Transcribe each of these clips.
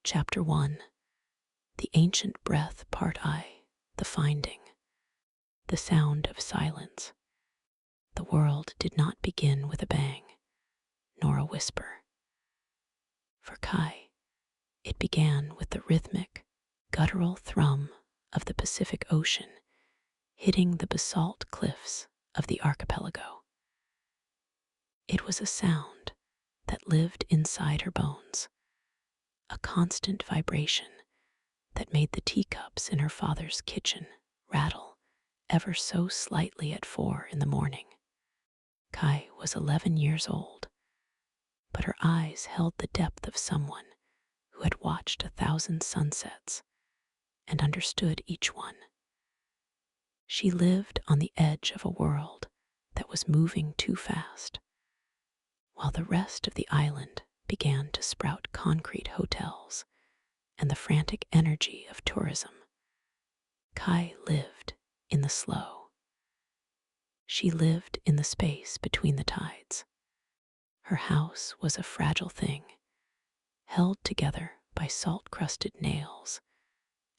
Chapter 1. The Ancient Breath, Part I. The Finding. The Sound of Silence. The world did not begin with a bang, nor a whisper. For Kai, it began with the rhythmic, guttural thrum of the Pacific Ocean hitting the basalt cliffs of the archipelago. It was a sound that lived inside her bones, a constant vibration that made the teacups in her father's kitchen rattle ever so slightly at 4 in the morning. Kai was 11 years old, but her eyes held the depth of someone who had watched 1,000 sunsets and understood each one. She lived on the edge of a world that was moving too fast, while the rest of the island began to sprout concrete hotels and the frantic energy of tourism. Kai lived in the slow. She lived in the space between the tides. Her house was a fragile thing, held together by salt-crusted nails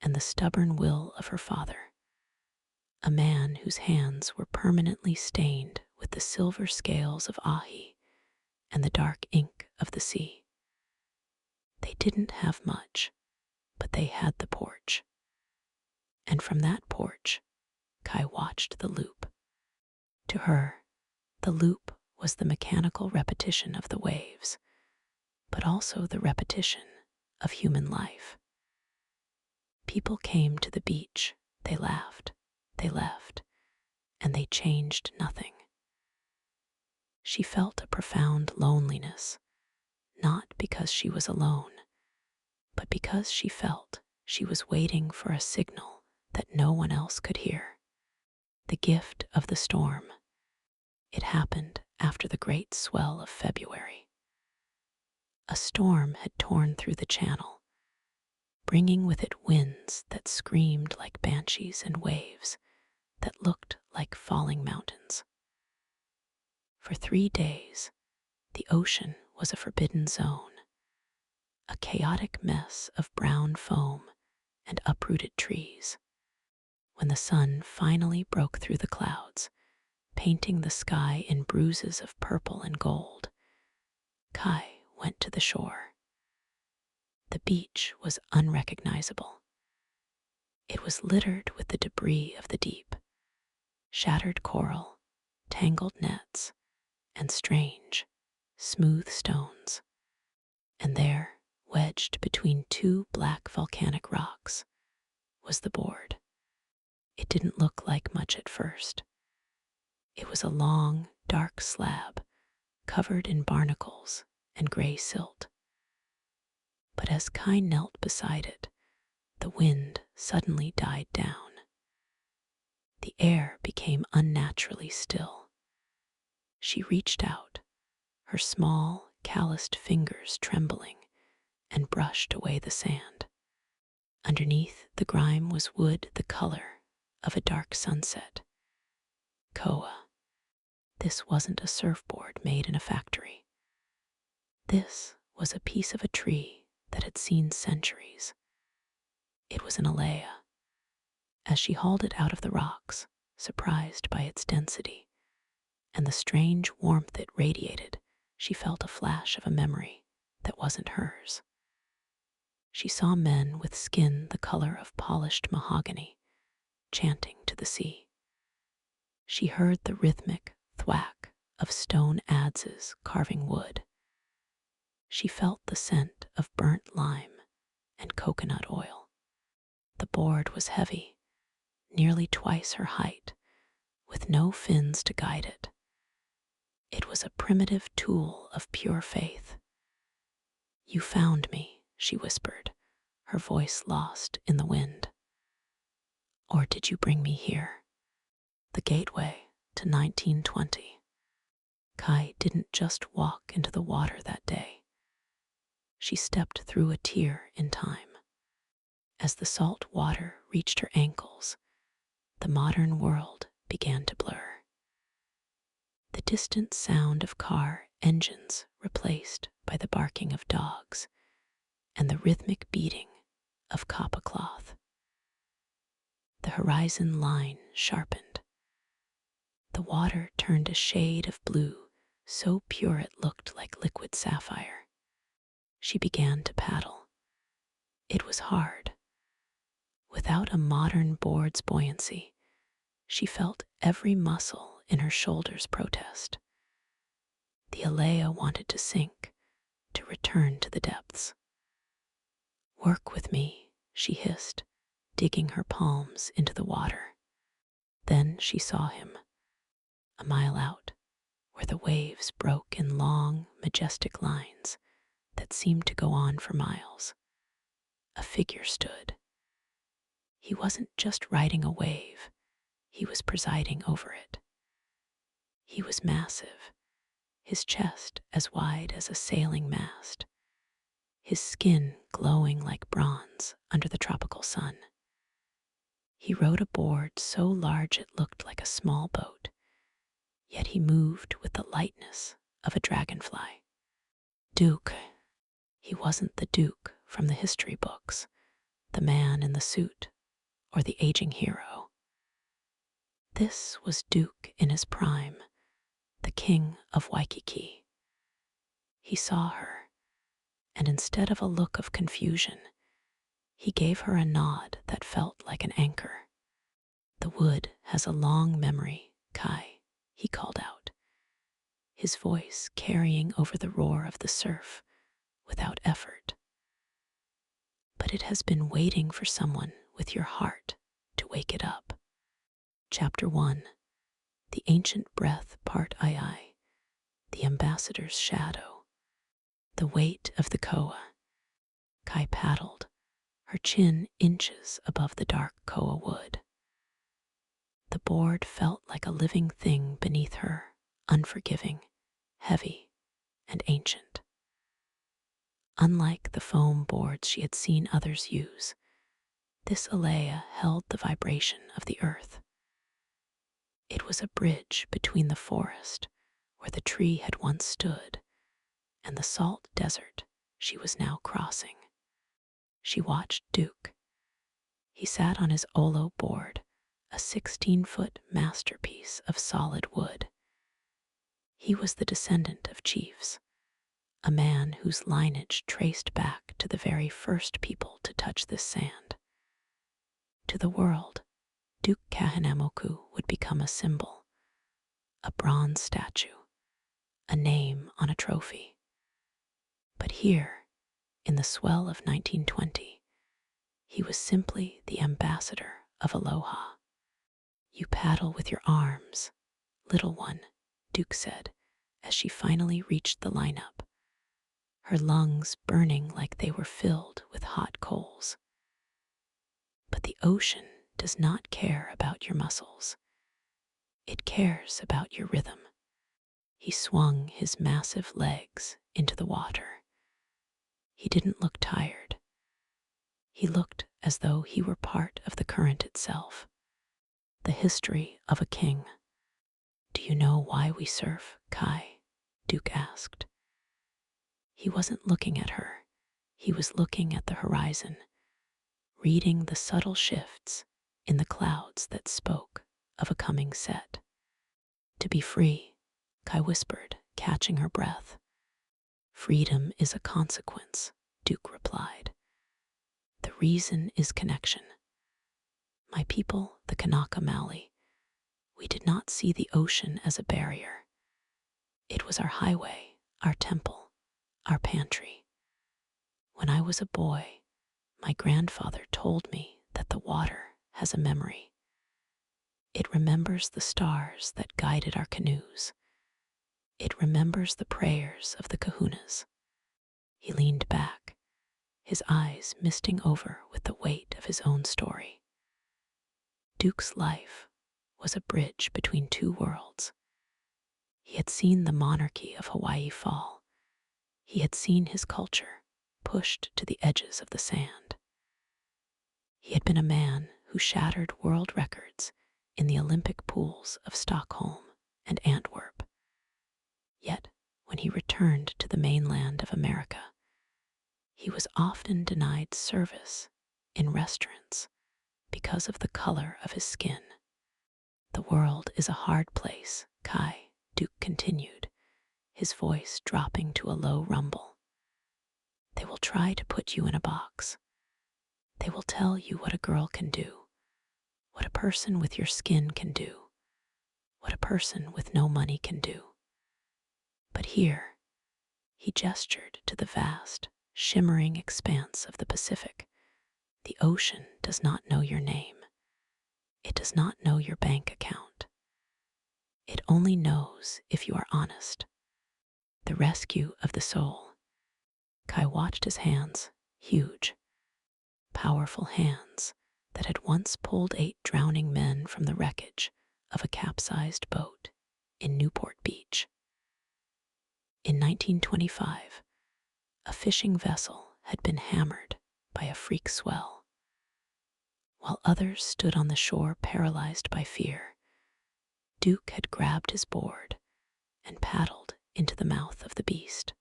and the stubborn will of her father, a man whose hands were permanently stained with the silver scales of ahi and the dark ink of the sea. They didn't have much, but they had the porch. And from that porch, Kai watched the loop. To her, the loop was the mechanical repetition of the waves, but also the repetition of human life. People came to the beach, they laughed, they left, and they changed nothing. She felt a profound loneliness, not because she was alone, but because she felt she was waiting for a signal that no one else could hear. The gift of the storm. It happened after the great swell of February. A storm had torn through the channel, bringing with it winds that screamed like banshees and waves that looked like falling mountains. For 3 days, the ocean was a forbidden zone, a chaotic mess of brown foam and uprooted trees. When the sun finally broke through the clouds, painting the sky in bruises of purple and gold, Kai went to the shore. The beach was unrecognizable. It was littered with the debris of the deep, shattered coral, tangled nets, and strange, smooth stones. And there, wedged between 2 black volcanic rocks, was the board. It didn't look like much at first. It was a long, dark slab covered in barnacles and gray silt. But as Kai knelt beside it, the wind suddenly died down. The air became unnaturally still. She reached out, her small, calloused fingers trembling, and brushed away the sand. Underneath the grime was wood the color of a dark sunset. Koa. This wasn't a surfboard made in a factory. This was a piece of a tree that had seen centuries. It was an alea. As she hauled it out of the rocks, surprised by its density and the strange warmth it radiated, she felt a flash of a memory that wasn't hers. She saw men with skin the color of polished mahogany chanting to the sea. She heard the rhythmic thwack of stone adzes carving wood. She felt the scent of burnt lime and coconut oil. The board was heavy, nearly twice her height, with no fins to guide it. It was a primitive tool of pure faith. "You found me," she whispered, her voice lost in the wind. "Or did you bring me here?" The gateway to 1920. Kai didn't just walk into the water that day. She stepped through a tear in time. As the salt water reached her ankles, the modern world began to blur. The distant sound of car engines replaced by the barking of dogs and the rhythmic beating of kapa cloth. The horizon line sharpened. The water turned a shade of blue, so pure it looked like liquid sapphire. She began to paddle. It was hard. Without a modern board's buoyancy, she felt every muscle in her shoulders protest. The Alea wanted to sink, to return to the depths. "Work with me," she hissed, digging her palms into the water. Then she saw him, a mile out, where the waves broke in long, majestic lines that seemed to go on for miles. A figure stood. He wasn't just riding a wave, he was presiding over it. He was massive, his chest as wide as a sailing mast, his skin glowing like bronze under the tropical sun. He rode a board so large it looked like a small boat, yet he moved with the lightness of a dragonfly. Duke. He wasn't the Duke from the history books, the man in the suit, or the aging hero. This was Duke in his prime, the king of Waikiki. He saw her, and instead of a look of confusion, he gave her a nod that felt like an anchor. "The wood has a long memory, Kai," he called out, his voice carrying over the roar of the surf without effort. "But it has been waiting for someone with your heart to wake it up." Chapter 1. The Ancient Breath, Part II. The Ambassador's Shadow. The weight of the koa. Kai paddled, her chin inches above the dark koa wood. The board felt like a living thing beneath her, unforgiving, heavy, and ancient. Unlike the foam boards she had seen others use, this Alea held the vibration of the earth. It was a bridge between the forest, where the tree had once stood, and the salt desert she was now crossing. She watched Duke. He sat on his olo board, a 16-foot masterpiece of solid wood. He was the descendant of chiefs, a man whose lineage traced back to the very first people to touch this sand. To the world, Duke Kahanamoku would become a symbol, a bronze statue, a name on a trophy. But here, in the swell of 1920, he was simply the ambassador of Aloha. "You paddle with your arms, little one," Duke said as she finally reached the lineup, her lungs burning like they were filled with hot coals. "But the ocean does not care about your muscles. It cares about your rhythm." He swung his massive legs into the water. He didn't look tired. He looked as though he were part of the current itself, the history of a king. "Do you know why we surf, Kai?" Duke asked. He wasn't looking at her. He was looking at the horizon, reading the subtle shifts in the clouds that spoke of a coming set. "To be free," Kai whispered, catching her breath. "Freedom is a consequence," Duke replied. "The reason is connection. My people, the Kanaka Maoli, we did not see the ocean as a barrier. It was our highway, our temple, our pantry. When I was a boy, my grandfather told me that the water has a memory. It remembers the stars that guided our canoes. It remembers the prayers of the kahunas." He leaned back, his eyes misting over with the weight of his own story. Duke's life was a bridge between two worlds. He had seen the monarchy of Hawaii fall. He had seen his culture pushed to the edges of the sand. He had been a man who shattered world records in the Olympic pools of Stockholm and Antwerp. Yet, when he returned to the mainland of America, He was often denied service in restaurants because of the color of his skin. The world is a hard place, Duke continued, his voice dropping to a low rumble. They will try to put you in a box. They will tell you what a girl can do, what a person with your skin can do, what a person with no money can do. But here, he gestured to the vast, shimmering expanse of the Pacific. The ocean does not know your name. It does not know your bank account. It only knows if you are honest. The rescue of the soul. Kai watched his hands, huge, powerful hands that had once pulled 8 drowning men from the wreckage of a capsized boat in Newport Beach. In 1925, a fishing vessel had been hammered by a freak swell. While others stood on the shore paralyzed by fear, Duke had grabbed his board and paddled into the mouth of the beast.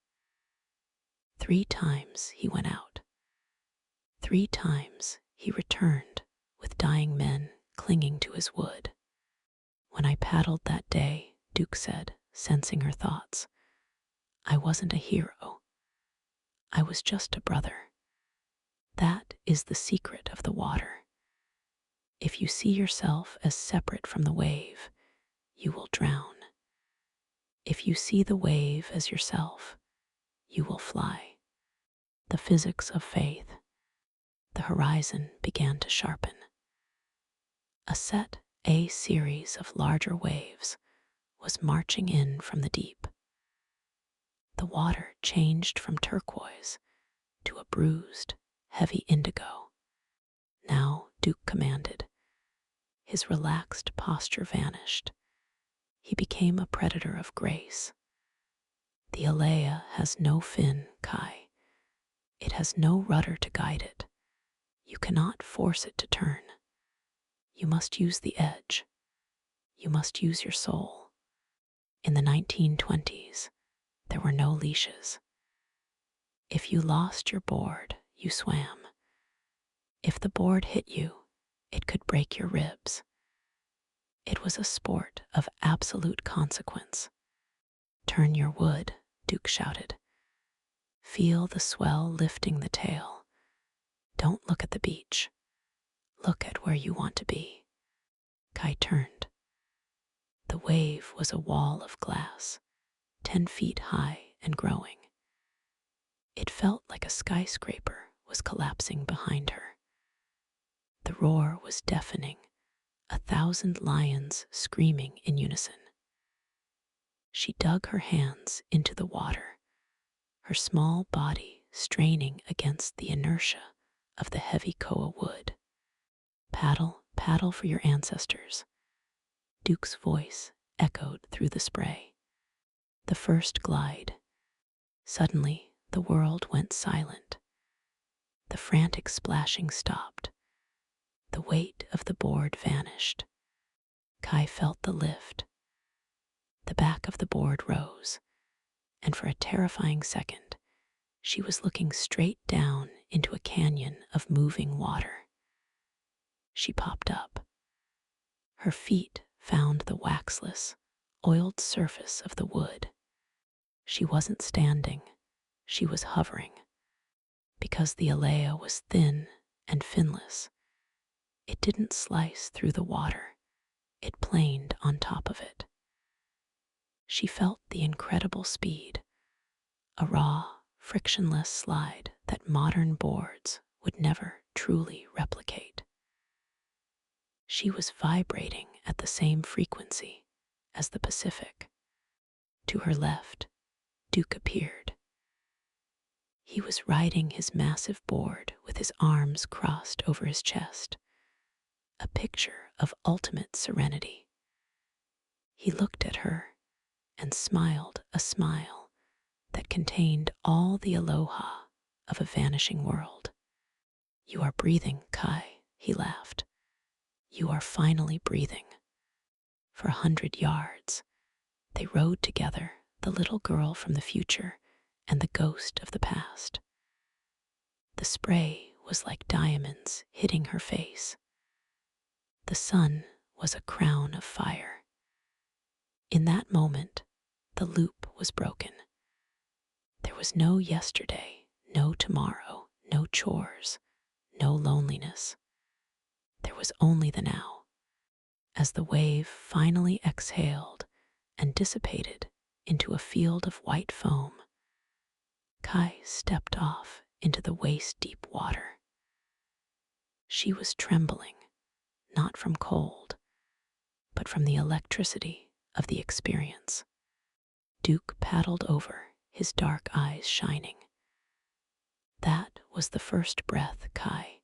3 times he went out. 3 times he returned with dying men clinging to his wood. When I paddled that day, Duke said, sensing her thoughts, I wasn't a hero. I was just a brother. That is the secret of the water. If you see yourself as separate from the wave, you will drown. If you see the wave as yourself, you will fly. The physics of faith. The horizon began to sharpen. A series of larger waves was marching in from the deep. The water changed from turquoise to a bruised, heavy indigo. Now, Duke commanded. His relaxed posture vanished. He became a predator of grace. The Alea has no fin, Kai. It has no rudder to guide it. You cannot force it to turn. You must use the edge. You must use your soul. In the 1920s, there were no leashes. If you lost your board, you swam. If the board hit you, it could break your ribs. It was a sport of absolute consequence. Turn your wood, Duke shouted. Feel the swell lifting the tail. Don't look at the beach. Look at where you want to be. Kai turned. The wave was a wall of glass, 10 feet high and growing. It felt like a skyscraper was collapsing behind her. The roar was deafening, 1,000 lions screaming in unison. She dug her hands into the water, her small body straining against the inertia of the heavy koa wood. Paddle, paddle for your ancestors. Duke's voice echoed through the spray. The first glide. Suddenly, the world went silent. The frantic splashing stopped. The weight of the board vanished. Kai felt the lift. The back of the board rose, and for a terrifying second, she was looking straight down into a canyon of moving water. She popped up. Her feet found the waxless, oiled surface of the wood. She wasn't standing, she was hovering. Because the Alea was thin and finless, it didn't slice through the water, it planed on top of it. She felt the incredible speed, a raw, frictionless slide that modern boards would never truly replicate. She was vibrating at the same frequency as the Pacific. To her left, Duke appeared. He was riding his massive board with his arms crossed over his chest, a picture of ultimate serenity. He looked at her and smiled a smile that contained all the aloha of a vanishing world. You are breathing, Kai, he laughed. You are finally breathing. For 100 yards, they rode together, the little girl from the future and the ghost of the past. The spray was like diamonds hitting her face. The sun was a crown of fire. In that moment, the loop was broken. There was no yesterday, no tomorrow, no chores, no loneliness. There was only the now. As the wave finally exhaled and dissipated into a field of white foam, Kai stepped off into the waist-deep water. She was trembling, not from cold, but from the electricity of the experience. Duke paddled over, his dark eyes shining. That was the first breath, Kai.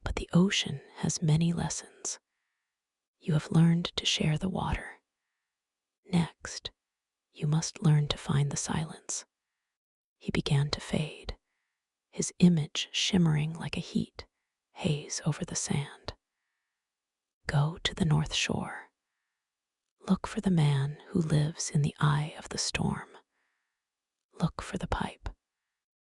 But the ocean has many lessons. You have learned to share the water. Next, you must learn to find the silence. He began to fade, his image shimmering like a heat haze over the sand. Go to the North Shore. Look for the man who lives in the eye of the storm. Look for the pipe.